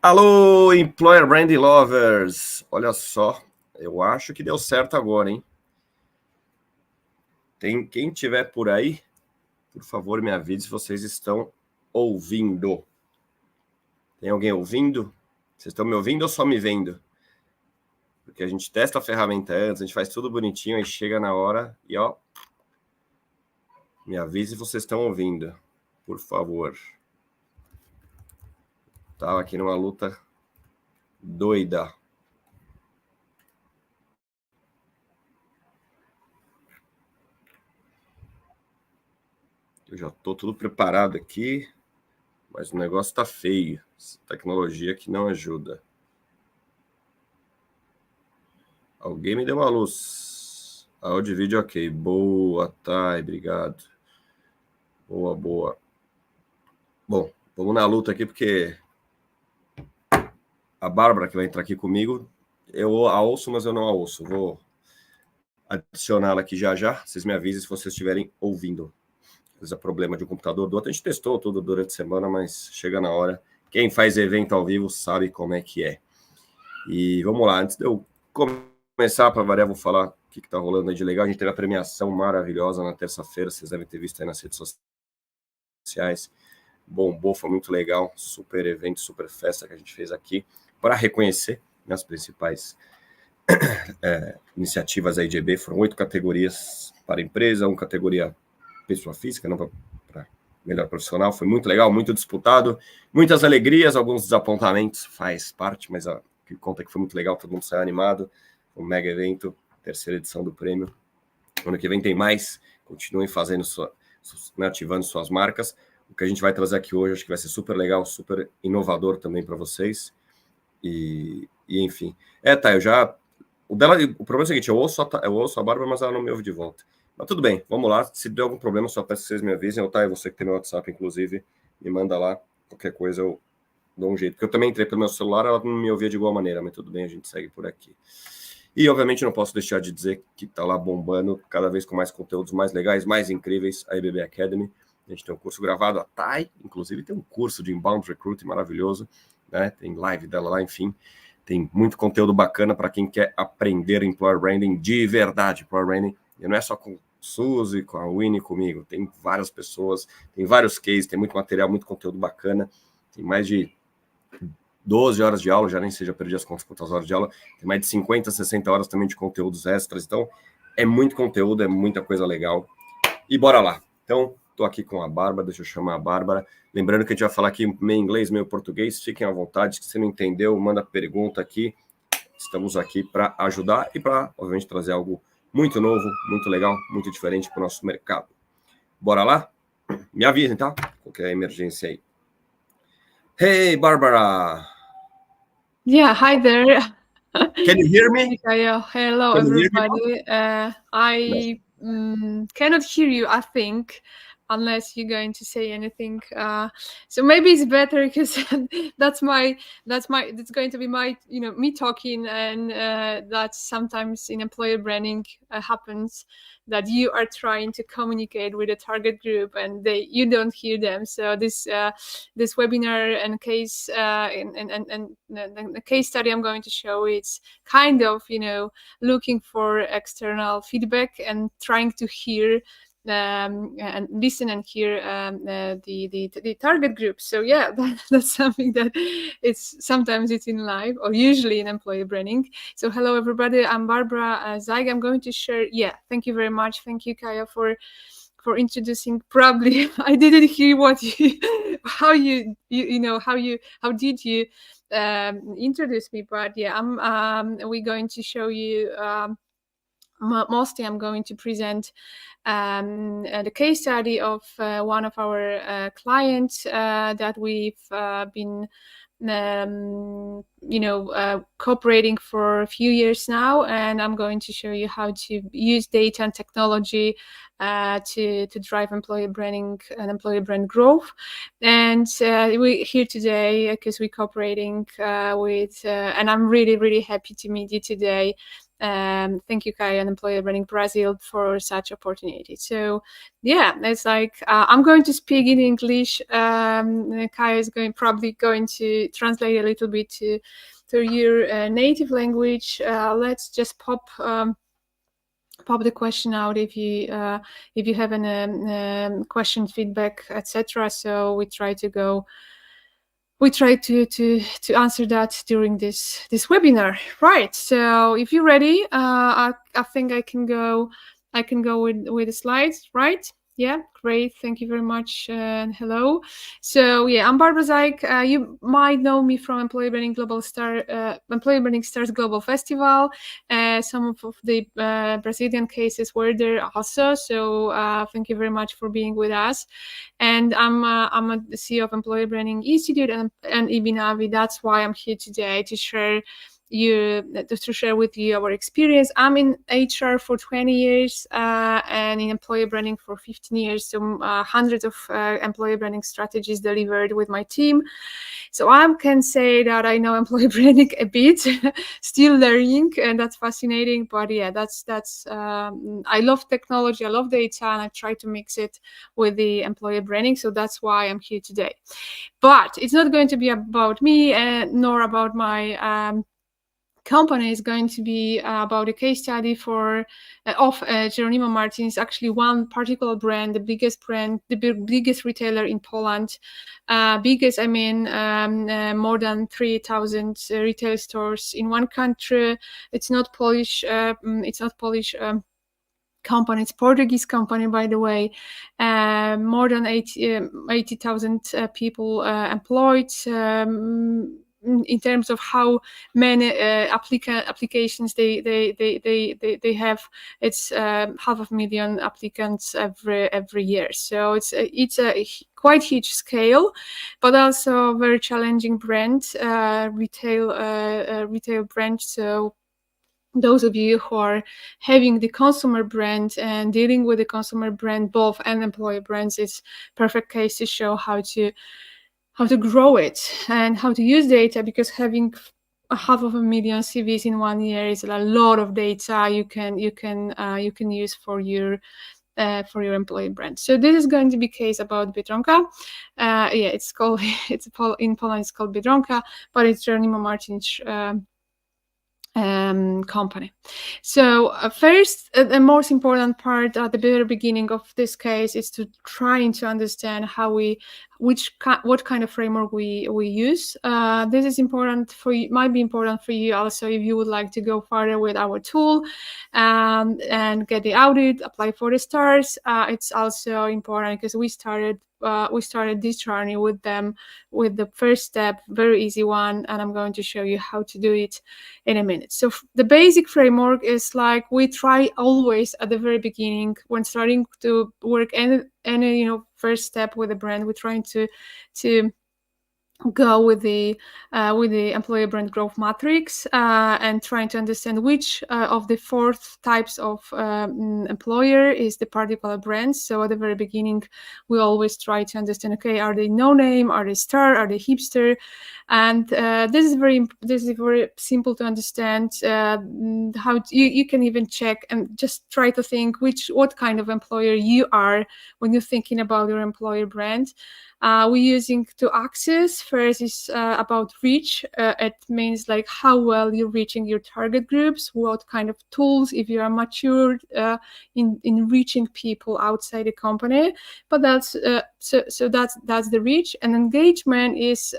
Alô, Employer Branding Lovers! Olha só, eu acho que deu certo agora, hein? Quem tiver por aí, por favor, me avise se vocês estão ouvindo. Tem alguém ouvindo? Vocês estão me ouvindo ou só me vendo? Porque a gente testa a ferramenta antes, a gente faz tudo bonitinho, aí chega na hora e ó, me avise se vocês estão ouvindo, por favor. Tava aqui numa luta doida. Eu já tô tudo preparado aqui, mas o negócio tá feio. Essa tecnologia que não ajuda. Alguém me deu uma luz. Áudio e vídeo ok. Boa, Thay, obrigado. Boa. Bom, vamos na luta aqui, porque a Bárbara, que vai entrar aqui comigo, eu a ouço, mas eu não a ouço. Vou adicioná-la aqui já. Vocês me avisem se vocês estiverem ouvindo. Às vezes é problema de um computador do outro. A gente testou tudo durante a semana, mas chega na hora. Quem faz evento ao vivo sabe como é que é. E vamos lá, antes de eu começar, para variar, vou falar o que está rolando aí de legal. A gente teve a premiação maravilhosa na terça-feira, vocês devem ter visto aí nas redes sociais. Bombou, foi muito legal, super evento, super festa que a gente fez aqui, para reconhecer as principais iniciativas aí de EB. Foram 8 categorias para empresa, 1 categoria pessoa física, não para melhor profissional. Foi muito legal, muito disputado, muitas alegrias, alguns desapontamentos, faz parte, mas que conta que foi muito legal, todo mundo saiu animado. Um mega evento, terceira edição do prêmio. Ano que vem tem mais, continuem fazendo ativando suas marcas. O que a gente vai trazer aqui hoje, acho que vai ser super legal, super inovador também para vocês. E enfim. Tá, o problema é o seguinte, eu ouço a Bárbara, mas ela não me ouve de volta. Mas tudo bem, vamos lá. Se der algum problema, só peço que vocês me avisem. Você que tem meu WhatsApp, inclusive, me manda lá. Qualquer coisa eu dou um jeito. Porque eu também entrei pelo meu celular, ela não me ouvia de igual maneira, mas tudo bem, a gente segue por aqui. E, obviamente, não posso deixar de dizer que está lá bombando, cada vez com mais conteúdos mais legais, mais incríveis, a EBB Academy. A gente tem um curso gravado, a Thay, inclusive, tem um curso de Inbound Recruiting maravilhoso, né? Tem live dela lá, enfim. Tem muito conteúdo bacana para quem quer aprender Employer Branding de verdade. Employer Branding, e não é só com Suzy, com a Winnie, comigo. Tem várias pessoas, tem vários cases, tem muito material, muito conteúdo bacana. Tem mais de 12 horas de aula, já nem sei, já perdi as contas quantas horas de aula, tem mais de 50, 60 horas também de conteúdos extras, então é muito conteúdo, é muita coisa legal. E bora lá. Então, tô aqui com a Bárbara, deixa eu chamar a Bárbara. Lembrando que a gente vai falar aqui meio inglês, meio português, fiquem à vontade, se você não entendeu, manda pergunta aqui. Estamos aqui para ajudar e para, obviamente, trazer algo muito novo, muito legal, muito diferente para o nosso mercado. Bora lá? Me avisem, tá? Qualquer emergência aí. Hey, Barbara! Yeah, hi there. Can you hear me? Hello, everybody. I cannot hear you, I think, unless you're going to say anything. So maybe it's better because that's going to be my, me talking, and that sometimes in employer branding happens that you are trying to communicate with a target group and you don't hear them. So this webinar and case and the case study I'm going to show, it's kind of looking for external feedback and trying to hear and listen and hear the target group. So yeah, that's something that sometimes it's in live or usually in employer branding. So hello everybody, I'm Barbara Zeig. I'm going to share. Thank you very much. Thank you, Kaya, for introducing. Probably I didn't hear what how did you introduce me, but we're going to show you mostly I'm going to present the case study of one of our clients that we've been cooperating for a few years now, and I'm going to show you how to use data and technology to drive employer branding and employer brand growth. And we're here today because we're cooperating with and I'm really happy to meet you today, Thank you, Kai and Employer Branding Brazil for such opportunity. So yeah, it's like I'm going to speak in English. Kai is probably going to translate a little bit to your native language. Let's just pop the question out if you have any question, feedback, etc. So we try to answer that during this webinar, right? So if you're ready, I think I can go with the slides, right? Yeah, great. Thank you very much. Hello. So yeah, I'm Barbara Zajc. You might know me from Employer Branding Stars Global Festival. Some of the Brazilian cases were there also. So thank you very much for being with us. And I'm the CEO of Employer Branding Institute and EB Navi. That's why I'm here today to share with you our experience. I'm in HR for 20 years and in employer branding for 15 years. So hundreds of employer branding strategies delivered with my team. So I can say that I know employer branding a bit, still learning, and that's fascinating. But yeah, that's I love technology, I love data, and I try to mix it with the employer branding. So that's why I'm here today. But it's not going to be about me nor about my company. Is going to be about a case study of Jeronimo Martins, actually one particular brand, the biggest retailer in Poland. Biggest, I mean, more than 3,000 retail stores in one country. It's not Polish. Company. It's Portuguese company, by the way. More than 80,000 people employed. In terms of how many applications they have, it's 500,000 applicants every year. So it's a quite huge scale, but also a very challenging brand, retail brand. So those of you who are having the consumer brand and dealing with the consumer brand both and employer brands, it's perfect case to show how to grow it and how to use data, because having 500,000 CVs in 1 year is a lot of data you can use for your employee brand. So this is going to be case about Biedronka. It's called in Poland it's called Biedronka, but it's Jeronimo Martins company. So first, the most important part at the very beginning of this case is to trying to understand what kind of framework we use. This is important for you, might be important for you also if you would like to go further with our tool and get the audit, apply for the stars. It's also important because we started this journey with them with the first step, very easy one, and I'm going to show you how to do it in a minute. So the basic framework is like we try always at the very beginning when starting to work any first step with a brand, we're trying to go with the employer brand growth matrix and trying to understand which of the 4 types of employer is the particular brand. So at the very beginning, we always try to understand, okay, are they no name, are they star, are they hipster? And this is very simple to understand. How you can even check and just try to think what kind of employer you are when you're thinking about your employer brand. We're using 2 axes. First is about reach. It means like how well you're reaching your target groups, what kind of tools, if you are mature in reaching people outside the company. But that's the reach. And engagement is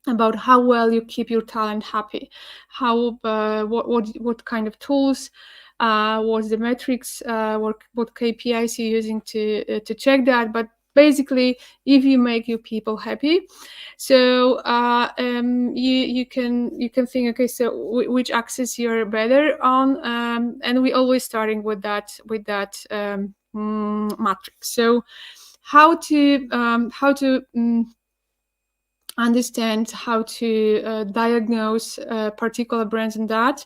about how well you keep your talent happy, how what kind of tools, what's the metrics, what KPIs you're using to check that. But basically, if you make your people happy, so you can think, okay, so which axis you're better on, and we always starting with that matrix. So how to understand how to diagnose particular brands and that.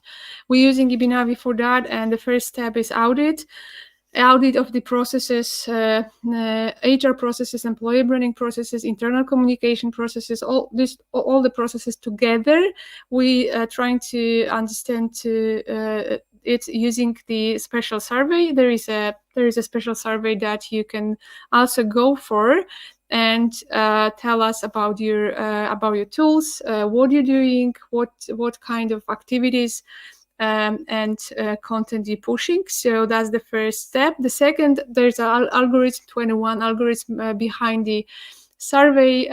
We're using EB Navi for that, and the first step is audit. audit of the processes, HR processes, employee branding processes, internal communication processes, all the processes together. We are trying to understand it using the special survey. There is a special survey that you can also go for and tell us about your tools, what you're doing, what kind of activities and content you're pushing. So that's the first step. The second, there's an algorithm, 21 algorithm behind the survey,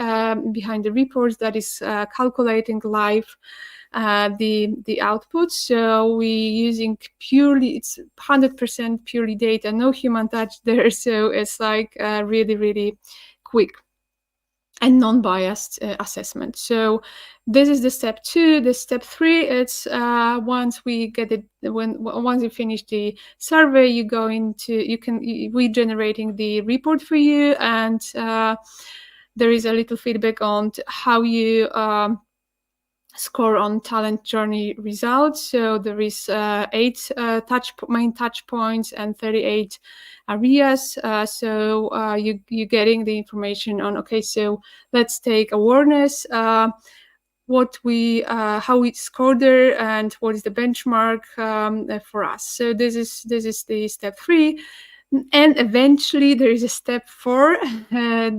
behind the reports that is calculating live the output. So we using purely, it's 100% purely data, no human touch there. So it's like really, really quick and non-biased assessment. So this is the step 2. The step 3, it's once we get it, once you finish the survey, you go into, we generating the report for you, and there is a little feedback on how you score on talent journey results. So there is 8 main touch points and 38 areas. So you're getting the information on, okay, so let's take awareness, how we score there, and what is the benchmark for us. So this is the step 3. And eventually there is a step 4.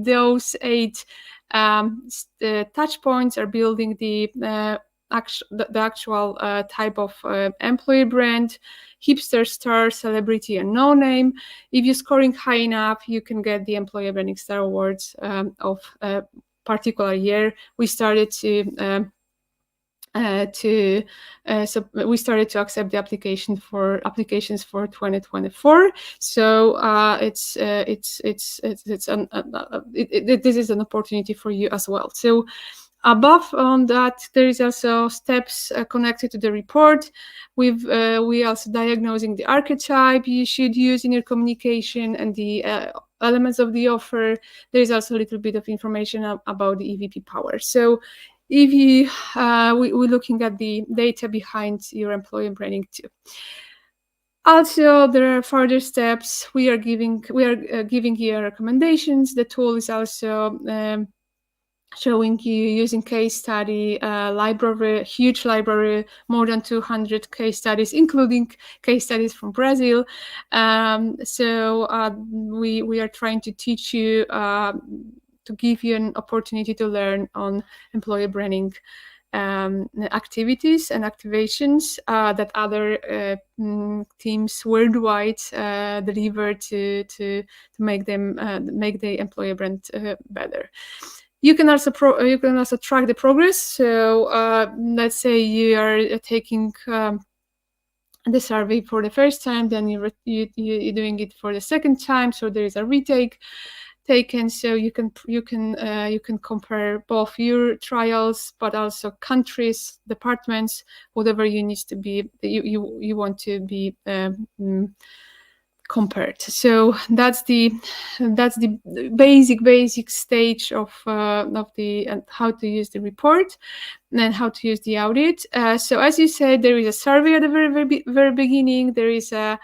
Those 8 touch points are building the actual type of employee brand: hipster, star, celebrity, and no name. If you're scoring high enough, you can get the employee branding star awards of a particular year. We started to we started to accept the applications for 2024. So this is an opportunity for you as well. So above on that, there is also steps connected to the report. We also diagnosing the archetype you should use in your communication and the elements of the offer. There is also a little bit of information about the EVP power. So if you we're looking at the data behind your employee branding too. Also, there are further steps. We are giving you recommendations. The tool is also showing you using case study library, huge library, more than 200 case studies, including case studies from Brazil. So we are trying to teach you, to give you an opportunity to learn on employer branding activities and activations that other teams worldwide deliver to make the employer brand better. You can also track the progress. So let's say you are taking the survey for the first time, then you're doing it for the second time. So there is a retake taken, so you can compare both your trials, but also countries, departments, whatever you need to be, you want to be compared. So that's the basic stage of the how to use the report and how to use the audit. So as you said, there is a survey at the very beginning. There is a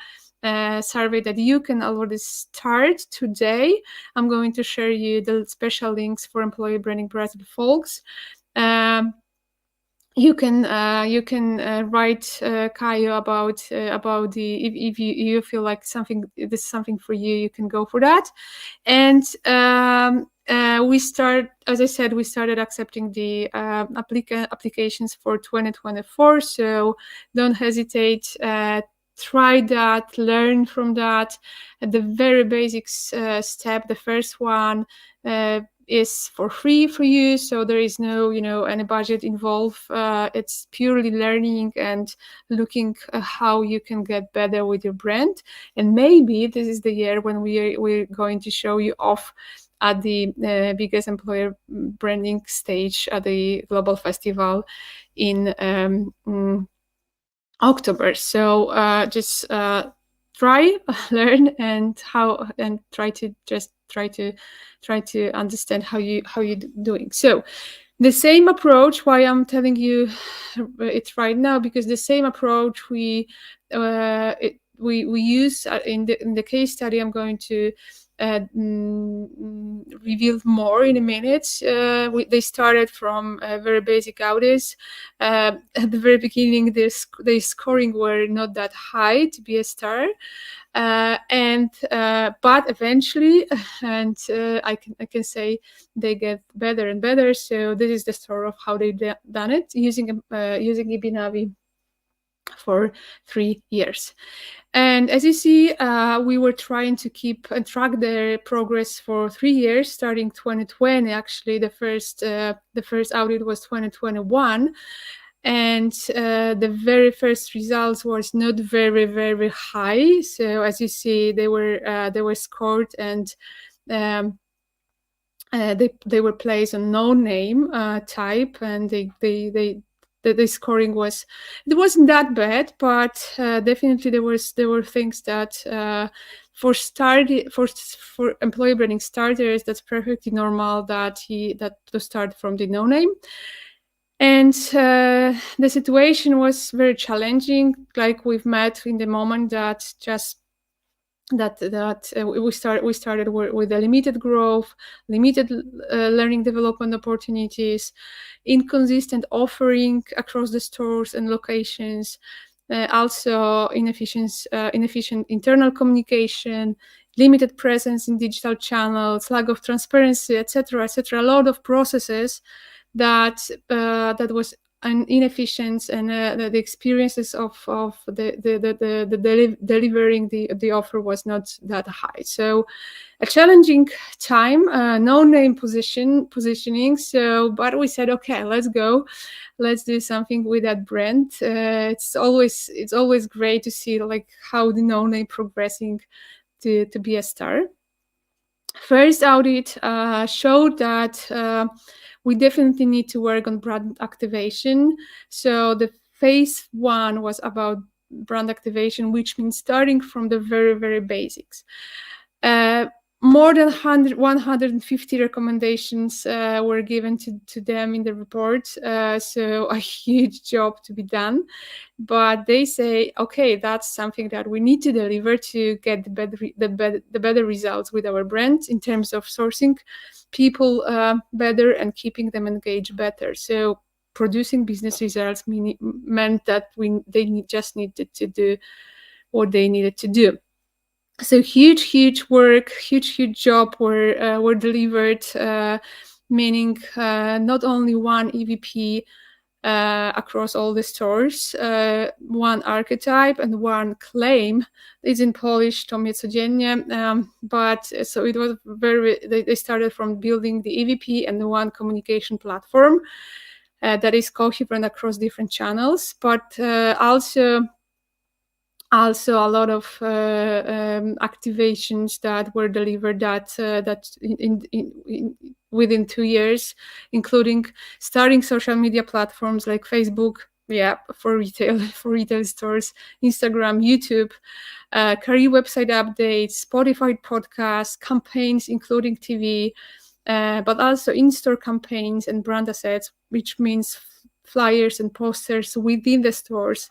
survey that you can already start today. I'm going to share you the special links for employee branding Brazil folks. You can write Caio about the if you feel like this is something for you, you can go for that. And we start, as I said, we started accepting the applications for 2024. So don't hesitate. Try that, learn from that. At the very basic step, the first one is for free for you, so there is no any budget involved. It's purely learning and looking how you can get better with your brand. And maybe this is the year when we're going to show you off at the biggest employer branding stage at the global festival in October. So just try, learn, and try to understand how you're doing. So the same approach, why I'm telling you it right now, because the same approach we use in the case study. I'm going to reveal more in a minute. They started from very basic audits. At the very beginning, their scoring were not that high to be a star. But eventually, and I can say they get better and better. So this is the story of how they done it using EB Navi for 3 years. And as you see, we were trying to keep and track their progress for 3 years, starting 2020. Actually, the first audit was 2021. And the very first results was not very, very high. So as you see, they were scored, and they were placed on no name type, and the scoring wasn't that bad, but definitely there were things that for employee branding starters, that's perfectly normal that to start from the no name. And the situation was very challenging, like we've met in the moment that we started with a limited growth, limited learning development opportunities, inconsistent offering across the stores and locations, also inefficient internal communication, limited presence in digital channels, lack of transparency, etc., a lot of processes that was inefficient, and the experiences of delivering the offer was not that high. So a challenging time, no name positioning. So, but we said, okay, let's do something with that brand. It's always great to see like how the no name progressing to be a star. First audit showed that we definitely need to work on brand activation. So the phase 1 was about brand activation, which means starting from the very, very basics. More than 150 recommendations were given to them in the report. So a huge job to be done. But they say, okay, that's something that we need to deliver to get the better results with our brand in terms of sourcing people better and keeping them engaged better. So producing business results meant that they just needed to do what they needed to do. So huge work, huge job were delivered, meaning not only one EVP across all the stores, one archetype and one claim. It's in Polish, to mnie codziennie, but so it was they started from building the EVP and the one communication platform that is coherent across different channels, but also a lot of activations that were delivered that within 2 years, including starting social media platforms like Facebook, for retail stores, Instagram, YouTube, career website updates, Spotify podcasts, campaigns including TV, but also in-store campaigns and brand assets, which means flyers and posters within the stores,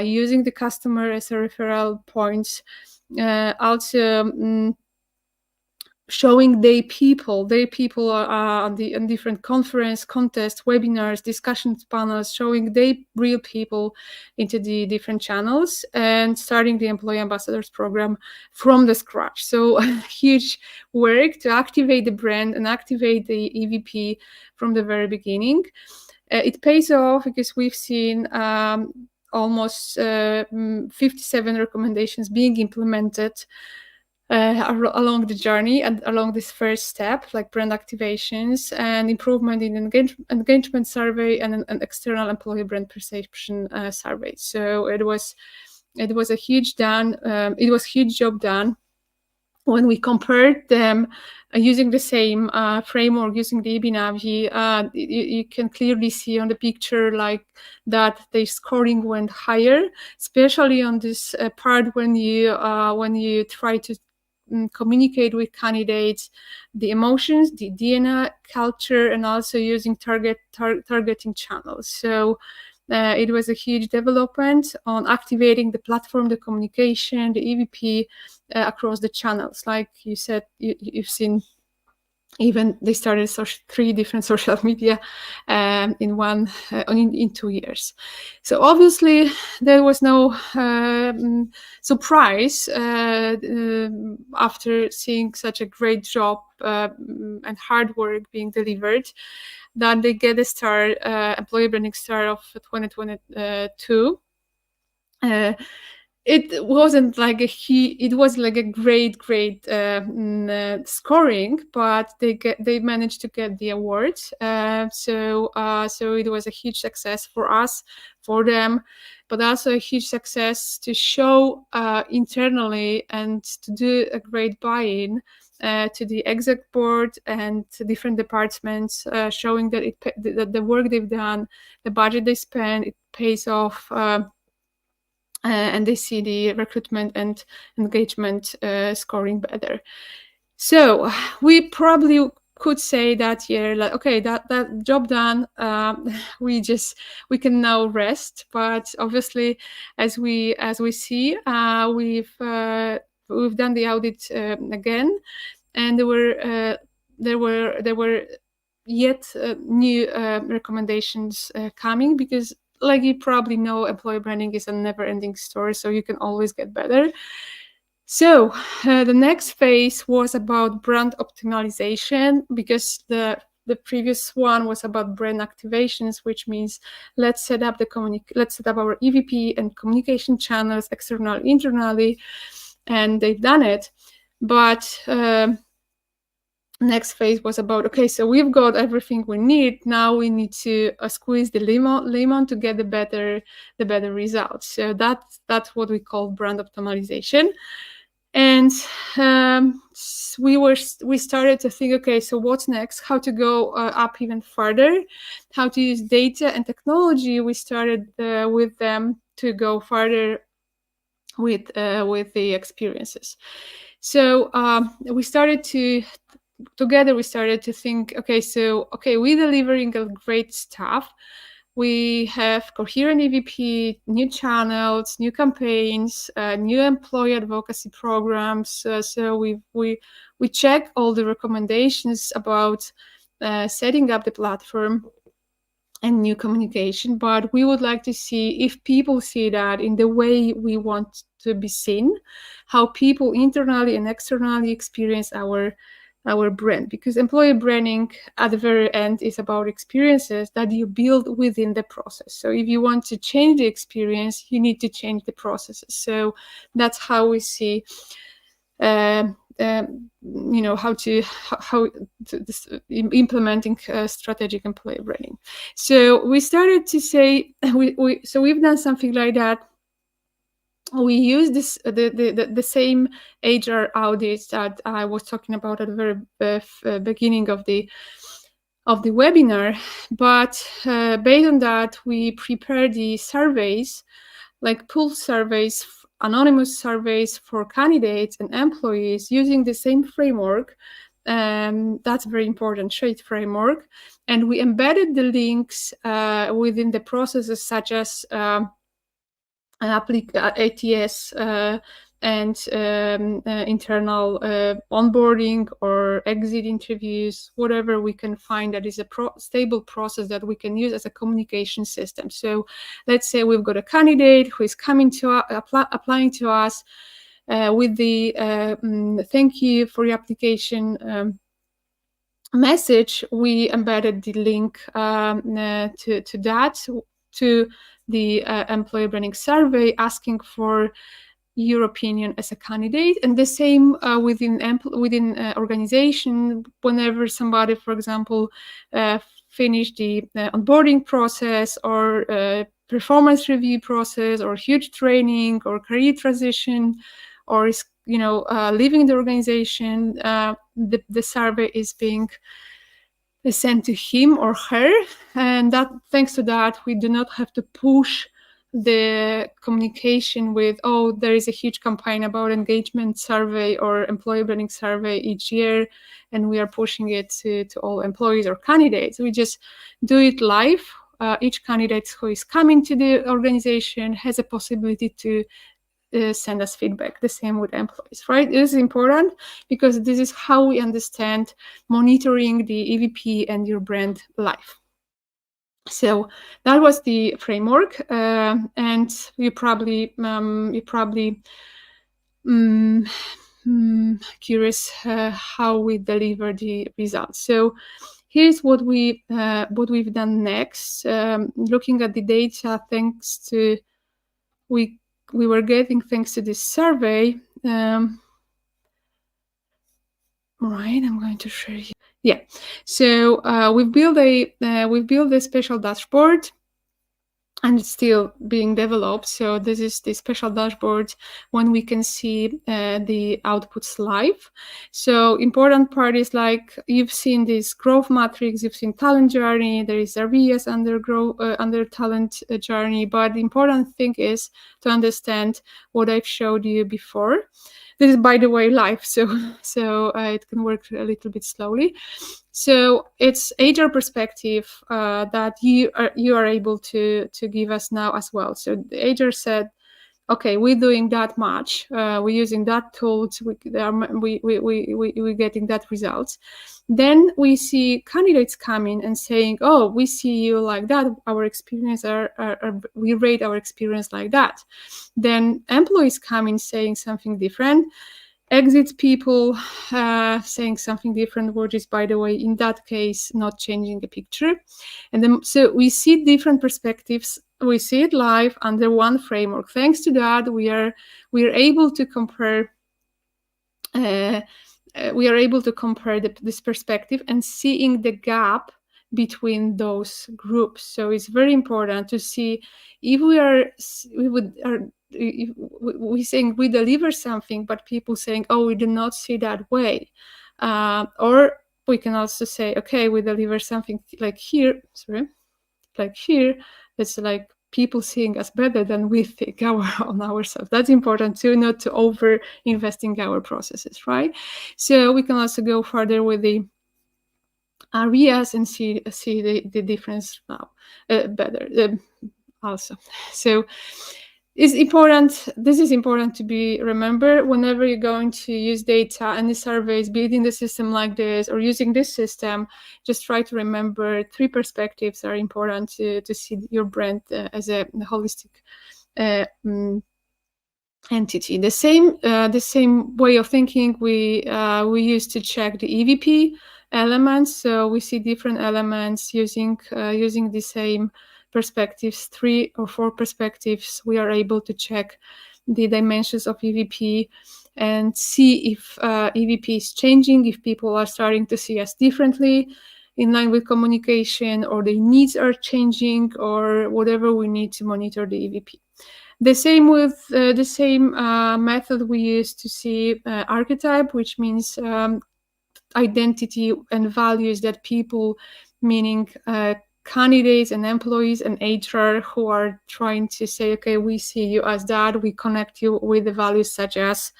using the customer as a referral points, also showing their people on different conference, contests, webinars, discussion panels, showing their real people into the different channels, and starting the employee ambassadors program from the scratch. So huge work to activate the brand and activate the EVP from the very beginning. It pays off because we've seen almost 57 recommendations being implemented along the journey and along this first step, like brand activations and improvement in engagement survey and an external employee brand perception survey. So it was a huge job done. When we compared them using the same framework, using the EB Navi, you can clearly see on the picture like that the scoring went higher, especially on this part when you try to communicate with candidates the emotions, the DNA, culture, and also using targeting channels. So it was a huge development on activating the platform, the communication, the EVP across the channels. Like you said, you've seen, even they started 3 different social media in 2 years. So obviously there was no surprise after seeing such a great job and hard work being delivered, that they get a star, employer branding star of 2022. It wasn't like it was like a great scoring, but they managed to get the award. So it was a huge success for us, for them, but also a huge success to show internally and to do a great buy-in to the exec board and to different departments, showing that that the work they've done, the budget they spend, it pays off. And they see the recruitment and engagement scoring better. So we probably could say that year, like, okay, that job done, we can now rest. But obviously, as we see, we've done the audit again, and there were yet new recommendations coming, because, like you probably know, employer branding is a never-ending story, so you can always get better. So the next phase was about brand optimization, because the previous one was about brand activations, which means let's set up our EVP and communication channels externally, internally, and they've done it. But next phase was about, okay, so we've got everything we need. Now we need to squeeze the lemon to get the better results. So that's what we call brand optimization. And we started to think, okay, so what's next? How to go up even further? How to use data and technology? We started with them to go further with the experiences. So we started to think, okay, we're delivering a great stuff. We have coherent EVP, new channels, new campaigns, new employee advocacy programs. So we check all the recommendations about setting up the platform and new communication, but we would like to see if people see that in the way we want to be seen, how people internally and externally experience our brand, because employer branding at the very end is about experiences that you build within the process. So if you want to change the experience, you need to change the processes. So that's how we see implementing strategic employer branding. So we started to say, we've done something like that. We use the same HR audits that I was talking about at the very beginning of the webinar, but based on that, we prepare the surveys, like pool surveys, anonymous surveys for candidates and employees using the same framework. That's very important, SHADE framework, and we embedded the links within the processes, such as ATS and internal onboarding or exit interviews, whatever we can find that is a stable process that we can use as a communication system. So let's say we've got a candidate who is coming to applying to us with the thank you for your application message. We embedded the link to the employer branding survey, asking for your opinion as a candidate. And the same within organization. Whenever somebody, for example, finish the onboarding process or performance review process or huge training or career transition, or is leaving the organization, the survey is being sent to him or her, and that, thanks to that, we do not have to push the communication with, there is a huge campaign about engagement survey or employer branding survey each year, and we are pushing it to all employees or candidates. We just do it live each candidate who is coming to the organization has a possibility to send us feedback. The same with employees, right? This is important because this is how we understand monitoring the EVP and your brand life. So that was the framework, and you probably curious how we deliver the results. So here's what we've done next. Looking at the data, thanks to we were getting thanks to this survey. Right, I'm going to share you. Yeah, so we've built a special dashboard, and it's still being developed. So this is the special dashboard when we can see the outputs live. So important part is like you've seen this growth matrix, you've seen talent journey, there is areas under talent journey. But the important thing is to understand what I've showed you before. This is, by the way, live, so it can work a little bit slowly. So it's HR perspective that you are able to give us now as well. So the HR said, okay, we're doing that much, we're using that tools, we're getting that results. Then we see candidates coming and saying, oh, we see you like that, our experience we rate our experience like that. Then employees come in saying something different, exit people saying something different, which is, by the way, in that case, not changing the picture. And then so we see different perspectives. We see it live under one framework. Thanks to that, we are able to compare. This perspective and seeing the gap between those groups. So it's very important to see if we saying we deliver something, but people saying, oh, we do not see that way. Or we can also say, okay, we deliver something like here, it's like people seeing us better than we think on ourselves. That's important too, not to over invest in our processes, right? So we can also go further with the areas and see the difference now better also. So it's important. This is important to be remember whenever you're going to use data and the surveys, building the system like this or using this system. Just try to remember 3 perspectives are important to see your brand as a holistic entity. The same way of thinking we use to check the EVP elements. So we see different elements using the same perspectives, 3 or 4 perspectives. We are able to check the dimensions of EVP and see if EVP is changing, if people are starting to see us differently in line with communication, or the needs are changing, or whatever we need to monitor the EVP. The same with the same method we use to see archetype, which means identity and values that people, meaning candidates and employees and HR, who are trying to say, okay, we see you as that, we connect you with the values such as,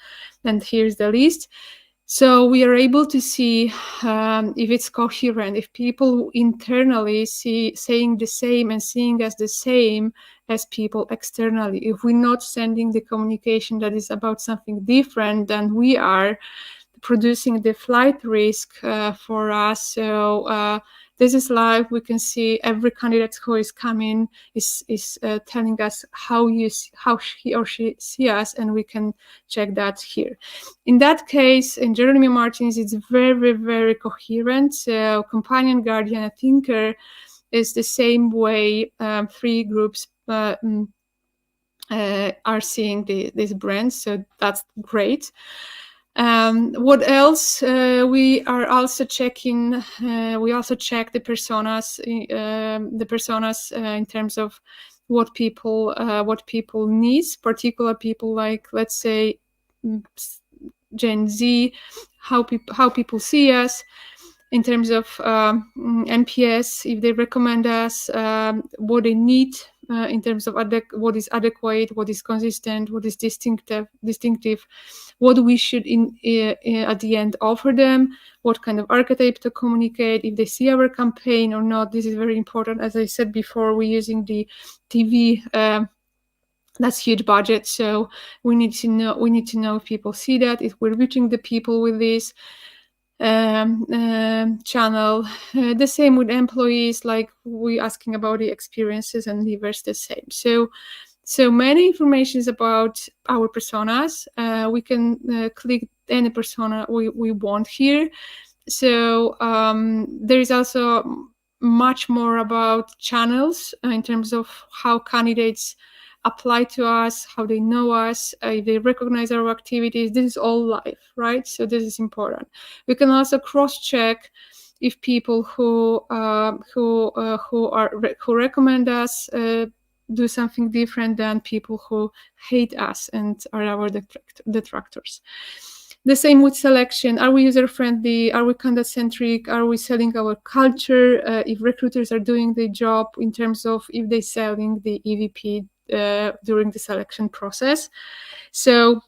and here's the list. So we are able to see if it's coherent, if people internally saying the same and seeing us the same as people externally. If we're not sending the communication that is about something different than we are, producing the flight risk for us. So this is live. We can see every candidate who is coming is telling us how he or she see us, and we can check that here. In that case, in Jeremy Martin's, it's very, very coherent. So companion, guardian, and thinker is the same way 3 groups are seeing this brand. So that's great. What else? We are also checking. We also check the personas. In terms of what people needs. Particular people, like let's say Gen Z, how people see us. In terms of NPS, if they recommend us, what they need in terms of what is adequate, what is consistent, what is distinctive, what we should at the end offer them, what kind of archetype to communicate, if they see our campaign or not. This is very important. As I said before, we're using the TV. That's huge budget, so we need to know if people see that, if we're reaching the people with this channel. The same with employees, like we asking about the experiences and levers the same. So many informations about our personas. We can click any persona we want here. So there is also much more about channels in terms of how candidates apply to us, how they know us, if they recognize our activities. This is all live, right? So this is important. We can also cross-check if people who recommend us do something different than people who hate us and are our detractors. The same with selection. Are we user-friendly? Are we candidate-centric? Are we selling our culture? If recruiters are doing their job in terms of if they're selling the EVP during the selection process. So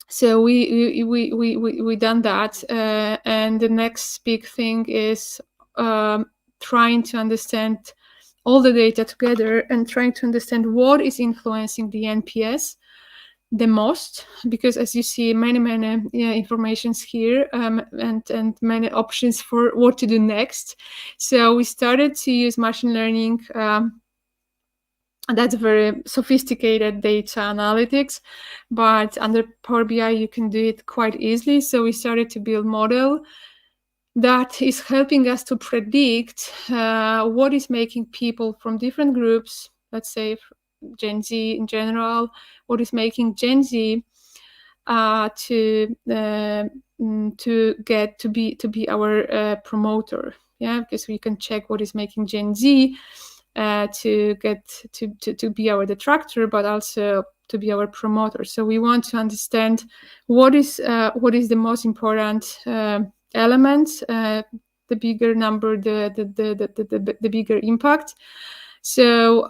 we done that, and the next big thing is trying to understand all the data together and trying to understand what is influencing the NPS the most, because as you see, many informations here, and many options for what to do next. So we started to use machine learning. That's very sophisticated data analytics, but under Power BI you can do it quite easily. So we started to build model that is helping us to predict what is making people from different groups, let's say Gen Z in general, what is making Gen Z to get to be our promoter. Yeah, because we can check what is making Gen Z to get to be our detractor, but also to be our promoter. So we want to understand what is the most important element. The bigger number, the bigger impact. So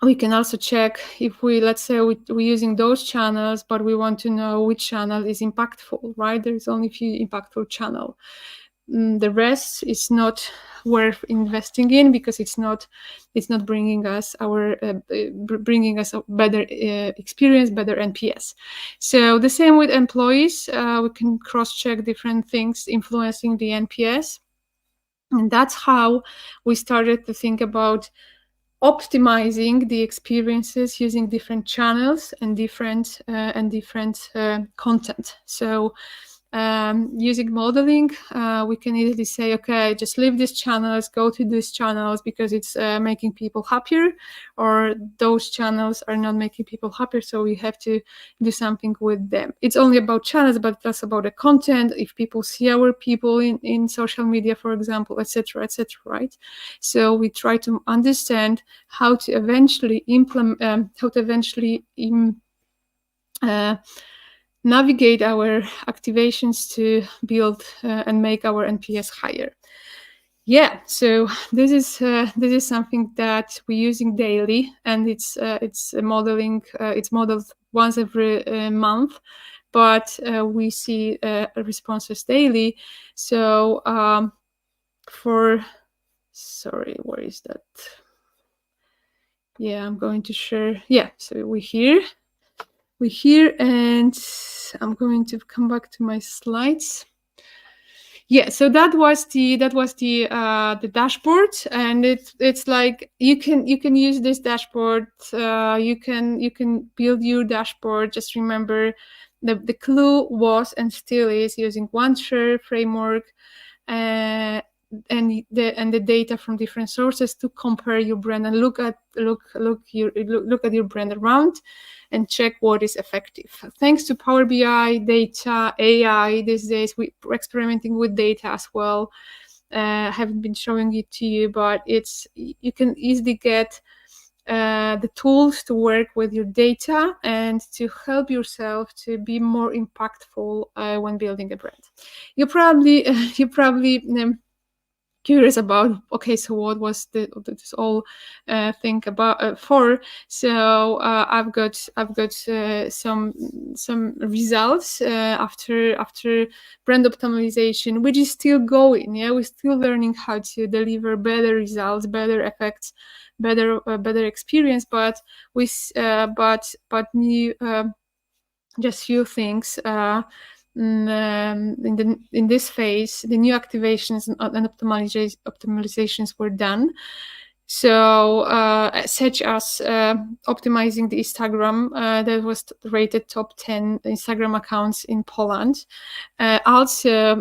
we can also check if let's say we're using those channels, but we want to know which channel is impactful, right? There's only a few impactful channels. The rest is not worth investing in because it's not bringing us a better experience, better NPS. So the same with employees. We can cross-check different things influencing the NPS, and that's how we started to think about optimizing the experiences using different channels and different content. So using modeling, we can easily say, okay, just leave these channels, go to these channels because it's making people happier, or those channels are not making people happier, so we have to do something with them. It's only about channels, but it's also about the content, if people see our people in social media, for example, etc., right? So we try to understand how to eventually navigate our activations to build and make our NPS higher. Yeah, so this is something that we're using daily, and it's modeling. It's modeled once every month, but we see responses daily. So sorry, where is that? Yeah, I'm going to share. Yeah, so we're here, and I'm going to come back to my slides. Yeah, so that was the dashboard, and it's like you can use this dashboard. You can build your dashboard. Just remember, the clue was and still is using OneShare framework, and the data from different sources to compare your brand and look at your brand around and check what is effective. Thanks to Power BI, data, AI, these days we're experimenting with data as well. I haven't been showing it to you, but you can easily get the tools to work with your data and to help yourself to be more impactful when building a brand. You probably curious about, okay, so what was this all thing about for? So I've got some results after brand optimization, which is still going. Yeah, we're still learning how to deliver better results, better effects, better experience, but with but new just few things. In this phase, the new activations and optimizations were done. So, such as optimizing the Instagram, that was rated top 10 Instagram accounts in Poland. Also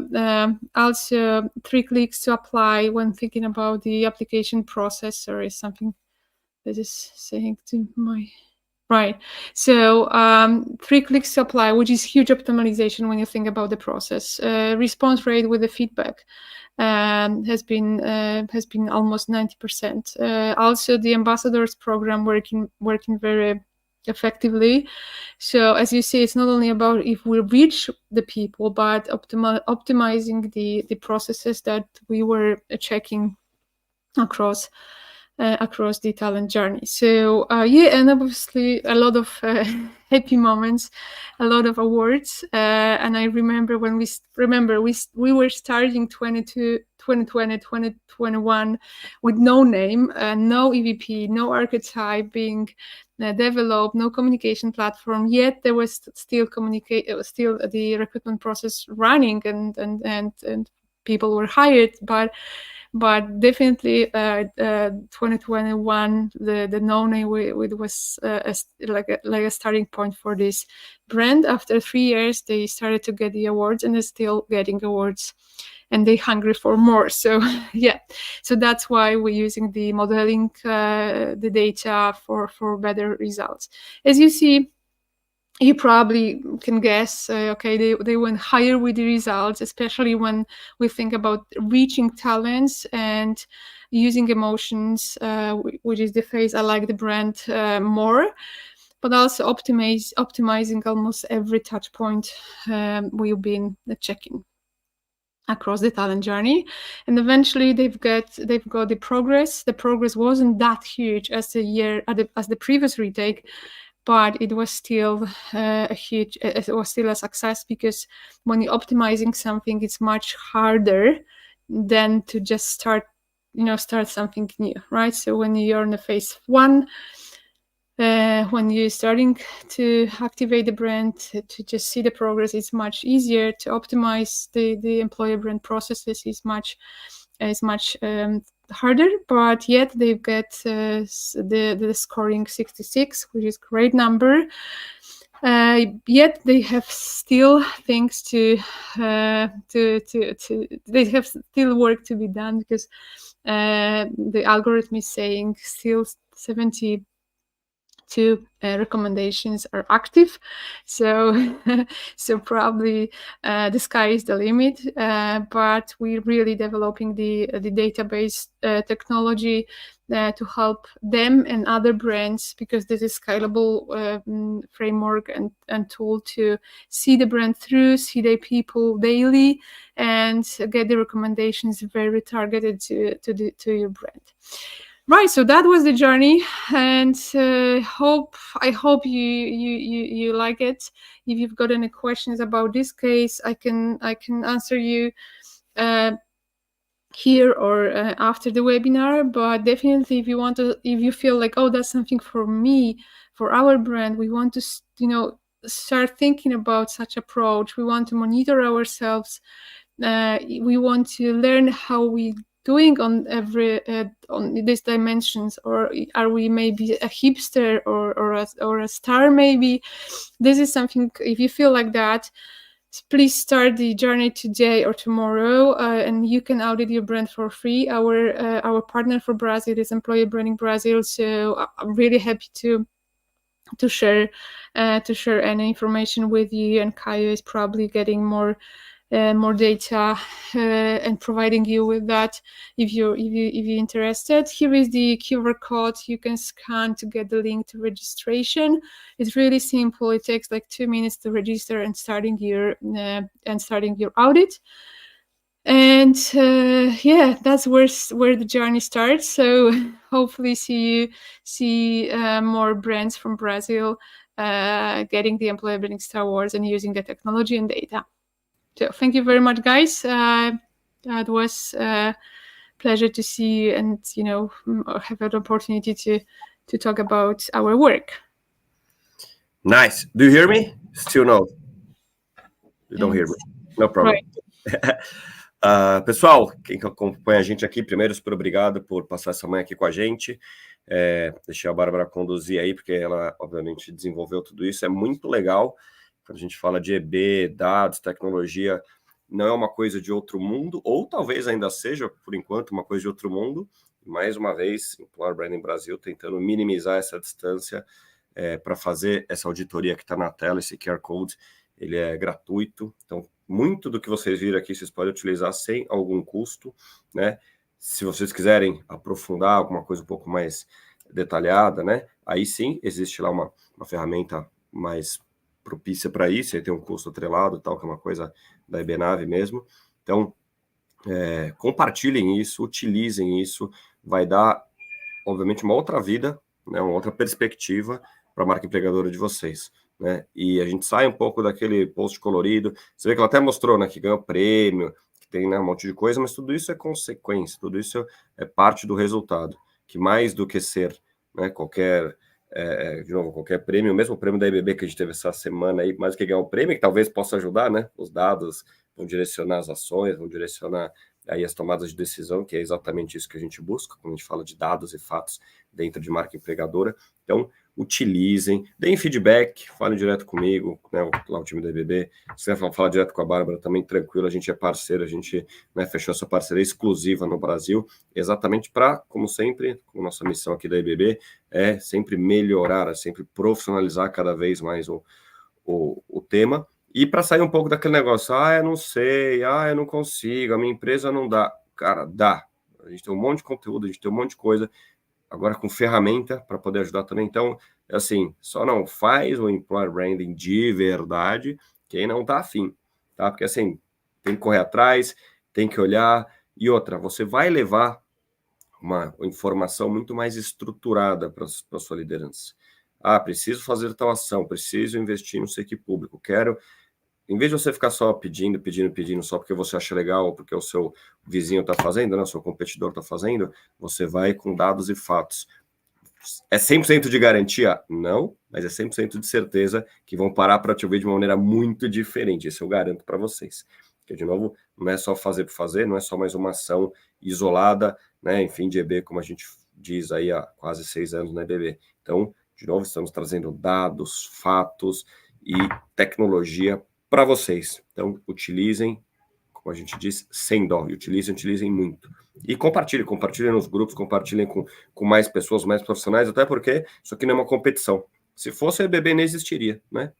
3 clicks to apply when thinking about the application process, or is something that is saying to my. Right. So 3 clicks to apply, which is huge optimization when you think about the process. Response rate with the feedback has been almost 90%. Also, the ambassadors program working very effectively. So as you see, it's not only about if we reach the people, but optimizing the processes that we were checking across the talent journey. So and obviously a lot of happy moments, a lot of awards. And I remember when we were starting 2021 with no name, no EVP, no archetype being developed, no communication platform. Yet there was still the recruitment process running, and people were hired, but definitely 2021, the no name was like a starting point for this brand. After 3 years, they started to get the awards, and they're still getting awards, and they're hungry for more. So yeah, so that's why we're using the modeling, the data for better results. As you see, you probably can guess, okay, they went higher with the results, especially when we think about reaching talents and using emotions, which is the phase I like the brand more, but also optimizing almost every touch point we've been checking across the talent journey. And eventually they've got the progress. The progress wasn't that huge as the previous retake, but it was still it was still a success, because when you're optimizing something, it's much harder than to just start something new, right? So when you're in the phase 1, when you're starting to activate the brand, to just see the progress, it's much easier. To optimize the employer brand processes is much harder, but yet they've got the scoring 66, which is a great number. Yet they have still things they have still work to be done, because the algorithm is saying still 72 recommendations are active, so so probably the sky is the limit, but we're really developing the database technology to help them and other brands, because this is scalable framework and tool to see the brand through, see their people daily, and get the recommendations very targeted to your brand. Right, so that was the journey, and I hope you like it. If you've got any questions about this case, I can answer you here or after the webinar. But definitely, if you feel like, oh, that's something for me, for our brand, we want to start thinking about such approach. We want to monitor ourselves. We want to learn how we doing on every on these dimensions, or are we maybe a hipster or a star maybe? This is something, if you feel like that, please start the journey today or tomorrow, and you can audit your brand for free. Our partner for Brazil is Employer Branding Brazil, so I'm really happy to share any information with you, and Kayo is probably getting more data and providing you with that if you're interested. Here is the QR code you can scan to get the link to registration. It's really simple. It takes like 2 minutes to register and starting your audit. And yeah, that's where the journey starts. So hopefully see more brands from Brazil getting the employer branding Star Wars and using the technology and data. So thank you very much, guys. That was a pleasure to see you and have an opportunity to talk about our work. Nice. Do you hear me? Still no. You don't hear me. No problem. Right. Pessoal, quem acompanha a gente aqui, primeiro, super obrigado por passar essa manhã aqui com a gente. Deixei a Bárbara conduzir aí, porque ela, obviamente, desenvolveu tudo isso. É muito legal. Quando a gente fala de EB, dados, tecnologia, não é uma coisa de outro mundo, ou talvez ainda seja, por enquanto, uma coisa de outro mundo. Mais uma vez, Employer Branding Brasil tentando minimizar essa distância para fazer essa auditoria que está na tela, esse QR Code, ele é gratuito. Então, muito do que vocês viram aqui, vocês podem utilizar sem algum custo, né? Se vocês quiserem aprofundar alguma coisa um pouco mais detalhada, né? Aí sim, existe lá uma ferramenta mais propícia para isso, aí tem um custo atrelado, tal, que é uma coisa da EBNAV mesmo. Então, compartilhem isso, utilizem isso, vai dar, obviamente, uma outra vida, né? Uma outra perspectiva para a marca empregadora de vocês. Né? E a gente sai um pouco daquele post colorido. Você vê que ela até mostrou, né, que ganhou prêmio, que tem, né, um monte de coisa, mas tudo isso é consequência, tudo isso é parte do resultado, que mais do que ser, né, qualquer prêmio, mesmo o prêmio da EBB que a gente teve essa semana aí, mais do que ganhar o prêmio, que talvez possa ajudar, né? Os dados vão direcionar as ações, vão direcionar aí as tomadas de decisão, que é exatamente isso que a gente busca, quando a gente fala de dados e fatos dentro de marca empregadora. Então, utilizem, deem feedback, falem direto comigo, né, lá o time da EBB, se quiser falar direto com a Bárbara também, tranquilo, a gente é parceiro, a gente, né, fechou essa parceria exclusiva no Brasil, exatamente para, como sempre, a nossa missão aqui da EBB é sempre melhorar, é sempre profissionalizar cada vez mais o tema, e para sair um pouco daquele negócio, eu não sei, eu não consigo, a minha empresa não dá. Cara, dá. A gente tem um monte de conteúdo, a gente tem um monte de coisa, agora com ferramenta para poder ajudar também. Então, assim, só não faz o employer branding de verdade quem não está afim, tá? Porque, assim, tem que correr atrás, tem que olhar. E outra, você vai levar uma informação muito mais estruturada para a sua liderança. Preciso fazer tal ação, preciso investir no SEC público, quero... Em vez de você ficar só pedindo só porque você acha legal, ou porque o seu vizinho está fazendo, né, o seu competidor está fazendo, você vai com dados e fatos. É 100% de garantia? Não, mas é 100% de certeza que vão parar para te ouvir de uma maneira muito diferente. Isso eu garanto para vocês. Porque, de novo, não é só fazer por fazer, não é só mais uma ação isolada, né, enfim, de EB, como a gente diz aí há quase 6 anos na EBB. Então, de novo, estamos trazendo dados, fatos e tecnologia para vocês. Então, utilizem, como a gente diz, sem dó. Utilizem muito. E compartilhem nos grupos, compartilhem com mais pessoas, mais profissionais, até porque isso aqui não é uma competição. Se fosse a EBB, nem existiria, né?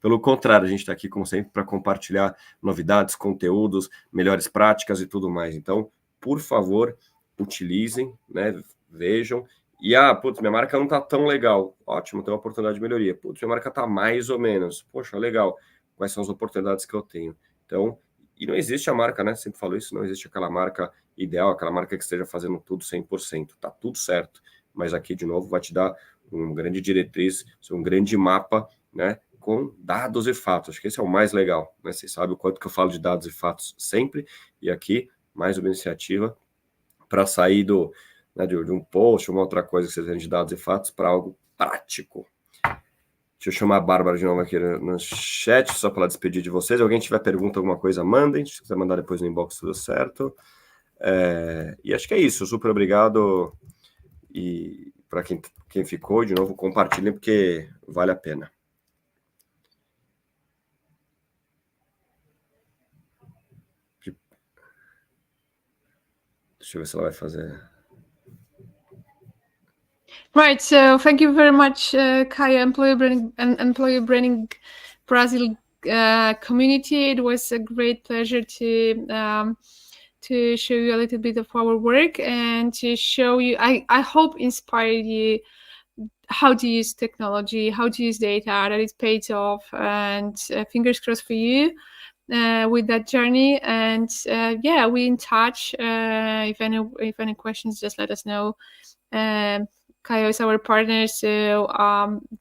Pelo contrário, a gente está aqui, como sempre, para compartilhar novidades, conteúdos, melhores práticas e tudo mais. Então, por favor, utilizem, né? Vejam. E, putz, minha marca não está tão legal. Ótimo, tem uma oportunidade de melhoria. Putz, minha marca está mais ou menos. Poxa, legal. Quais são as oportunidades que eu tenho? Então, e não existe a marca, né? Sempre falo isso, não existe aquela marca ideal, aquela marca que esteja fazendo tudo 100%. Tá tudo certo. Mas aqui, de novo, vai te dar uma grande diretriz, um grande mapa, né? Com dados e fatos. Acho que esse é o mais legal, né? Vocês sabem o quanto que eu falo de dados e fatos sempre. E aqui, mais uma iniciativa para sair de um post, uma outra coisa que vocês veem de dados e fatos para algo prático. Deixa eu chamar a Bárbara de novo aqui no chat, só para ela despedir de vocês. Alguém tiver pergunta, alguma coisa, mandem. Se quiser mandar depois no inbox, tudo certo. E acho que é isso. Super obrigado. E para quem ficou, de novo, compartilhem, porque vale a pena. Deixa eu ver se ela vai fazer... Right, so thank you very much, Kaya, Employer Branding Brazil community. It was a great pleasure to show you a little bit of our work and to show you, I hope inspired you how to use technology, how to use data, that it pays off, and fingers crossed for you. with that journey. And yeah, we in touch. If any questions, just let us know. Caio is our partner, so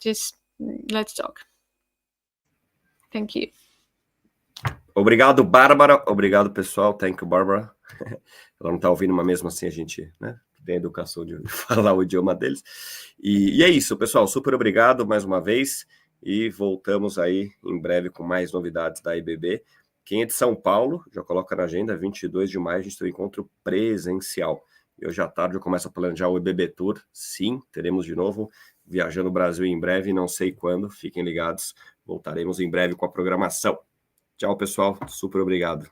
just let's talk. Thank you. Obrigado, Bárbara. Obrigado, pessoal. Thank you, Bárbara. Ela não está ouvindo, mas mesmo assim a gente, né, tem a educação de falar o idioma deles. E é isso, pessoal. Super obrigado mais uma vez. E voltamos aí em breve com mais novidades da EBB. Quem é de São Paulo, já coloca na agenda, 22 de maio a gente tem um encontro presencial. E hoje à tarde eu começo a planejar o EBB Tour. Sim, teremos de novo viajando o Brasil em breve, não sei quando. Fiquem ligados, voltaremos em breve com a programação. Tchau, pessoal. Super obrigado.